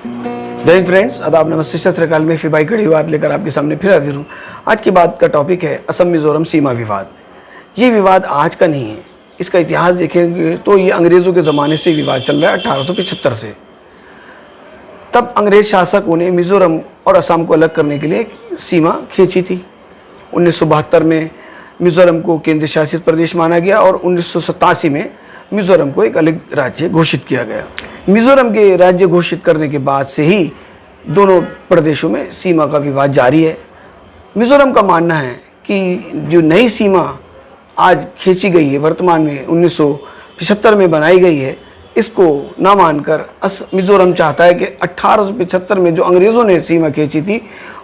जय हिंद फ्रेंड्स, आदाब, नमस्ते, सत श्री अकाल। में फिबाई कड़ी बात लेकर आपके सामने फिर हाजिर हूँ। आज की बात का टॉपिक है असम मिजोरम सीमा विवाद। ये विवाद आज का नहीं है, इसका इतिहास देखेंगे तो ये अंग्रेज़ों के ज़माने से विवाद चल रहा है, 1875 से। तब अंग्रेज़ शासकों ने मिजोरम और असम को अलग करने के लिए एक सीमा खींची थी। 1972 में मिजोरम को केंद्र शासित प्रदेश माना गया और 1987 में मिजोरम को एक अलग राज्य घोषित किया गया। मिजोरम के राज्य घोषित करने के बाद से ही दोनों प्रदेशों में सीमा का विवाद जारी है। मिजोरम का मानना है कि जो नई सीमा आज खींची गई है, वर्तमान में 1975 में बनाई गई है, इसको ना मानकर मिजोरम चाहता है कि 1875 में जो अंग्रेज़ों ने सीमा खींची थी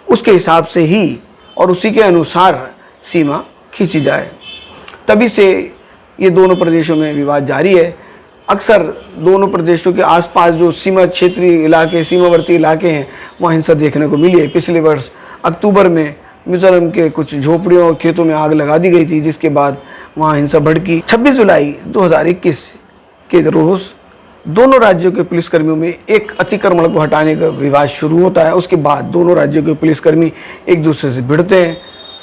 उसके हिसाब से ही और उसी के अनुसार सीमा खींची जाए। तभी से ये दोनों प्रदेशों में विवाद जारी है। अक्सर दोनों प्रदेशों के आसपास जो सीमा क्षेत्रीय इलाके, सीमावर्ती इलाके हैं, वहाँ हिंसा देखने को मिली है। पिछले वर्ष अक्टूबर में मिजोरम के कुछ झोपड़ियों और खेतों में आग लगा दी गई थी, जिसके बाद वहाँ हिंसा भड़की। 26 जुलाई 2021 के रोज़ दोनों राज्यों के पुलिसकर्मियों में एक अतिक्रमण को हटाने का विवाद शुरू होता है। उसके बाद दोनों राज्यों के पुलिसकर्मी एक दूसरे से भिड़ते हैं,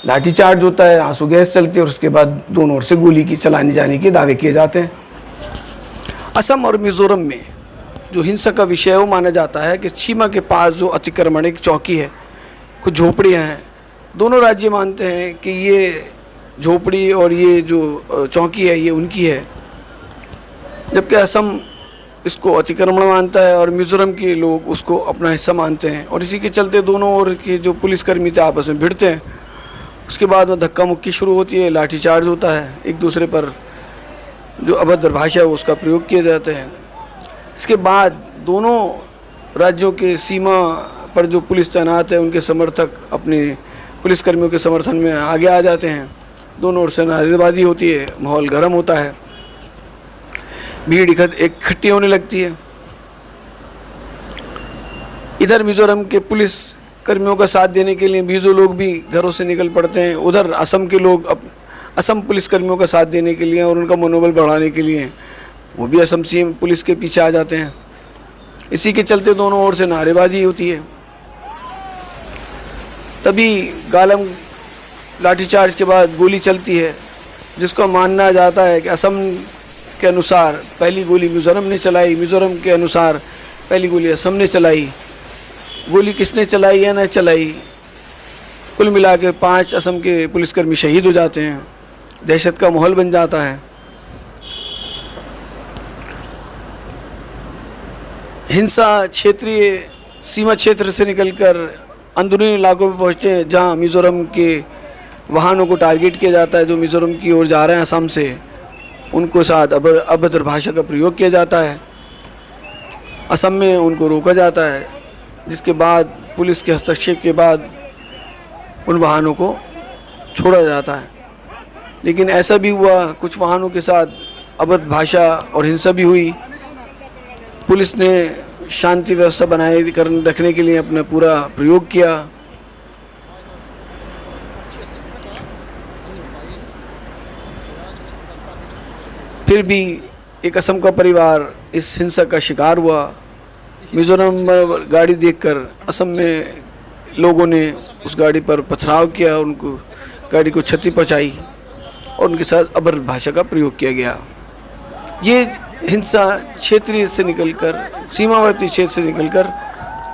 लाठीचार्ज होता है, आंसू गैस चलती है और उसके बाद दोनों ओर से गोली की चलाने जाने के दावे किए जाते हैं। असम और मिजोरम में जो हिंसा का विषय है वो माना जाता है कि सीमा के पास जो अतिक्रमण एक चौकी है, कुछ झोपड़ियाँ हैं। दोनों राज्य मानते हैं कि ये झोपड़ी और ये जो चौकी है ये उनकी है, जबकि असम इसको अतिक्रमण मानता है और मिजोरम के लोग उसको अपना हिस्सा मानते हैं। और इसी के चलते दोनों ओर के जो पुलिसकर्मी थे आपस में भिड़ते हैं। उसके बाद में धक्का मुक्की शुरू होती है, लाठीचार्ज होता है, एक दूसरे पर जो अभद्र भाषा है उसका प्रयोग किए जाते हैं। इसके बाद दोनों राज्यों के सीमा पर जो पुलिस तैनात है उनके समर्थक अपने पुलिसकर्मियों के समर्थन में आगे आ जाते हैं। दोनों ओर से नारेबाजी होती है, माहौल गर्म होता है, भीड़ इकट्ठी होने लगती है। इधर मिजोरम के पुलिस कर्मियों का साथ देने के लिए मिजो लोग भी घरों से निकल पड़ते हैं। उधर असम के लोग असम पुलिस कर्मियों का साथ देने के लिए और उनका मनोबल बढ़ाने के लिए वो भी असम सीएम पुलिस के पीछे आ जाते हैं। इसी के चलते दोनों ओर से नारेबाजी होती है। तभी गालम लाठीचार्ज के बाद गोली चलती है, जिसको मानना जाता है कि असम के अनुसार पहली गोली मिजोरम ने चलाई, मिजोरम के अनुसार पहली गोली असम ने चलाई। गोली किसने चलाई या न चलाई, कुल मिला के 5 असम के पुलिसकर्मी शहीद हो जाते हैं। दहशत का माहौल बन जाता है। हिंसा क्षेत्रीय सीमा क्षेत्र से निकलकर अंदरूनी इलाकों में पहुँचते हैं, जहाँ मिजोरम के वाहनों को टारगेट किया जाता है। जो मिजोरम की ओर जा रहे हैं असम से, उनको साथ अभद्र भाषा का प्रयोग किया जाता है। असम में उनको रोका जाता है, जिसके बाद पुलिस के हस्तक्षेप के बाद उन वाहनों को छोड़ा जाता है। लेकिन ऐसा भी हुआ, कुछ वाहनों के साथ अभद्र भाषा और हिंसा भी हुई। पुलिस ने शांति व्यवस्था बनाए रखने के लिए अपना पूरा प्रयोग किया। फिर भी एक असम का परिवार इस हिंसा का शिकार हुआ। मिजोरम में गाड़ी देखकर असम में लोगों ने उस गाड़ी पर पथराव किया, उनको गाड़ी को क्षति पहुंचाई और उनके साथ अभद्र भाषा का प्रयोग किया गया। ये हिंसा क्षेत्रीय से निकलकर, सीमावर्ती क्षेत्र से निकलकर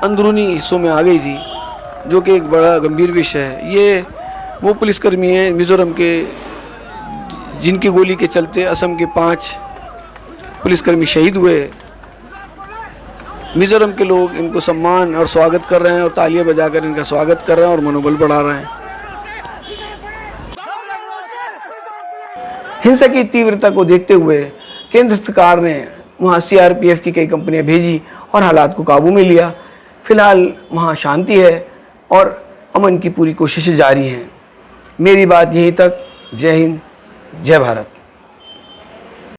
अंदरूनी हिस्सों में आ गई थी, जो कि एक बड़ा गंभीर विषय है। ये वो पुलिसकर्मी हैं मिजोरम के जिनकी गोली के चलते असम के 5 पुलिसकर्मी शहीद हुए। मिजोरम के लोग इनको सम्मान और स्वागत कर रहे हैं और तालियां बजाकर इनका स्वागत कर रहे हैं और मनोबल बढ़ा रहे हैं। हिंसा की तीव्रता को देखते हुए केंद्र सरकार ने वहां सीआरपीएफ की कई कंपनियां भेजी और हालात को काबू में लिया। फिलहाल वहां शांति है और अमन की पूरी कोशिशें जारी हैं। मेरी बात यहीं तक। जय हिंद, जय भारत।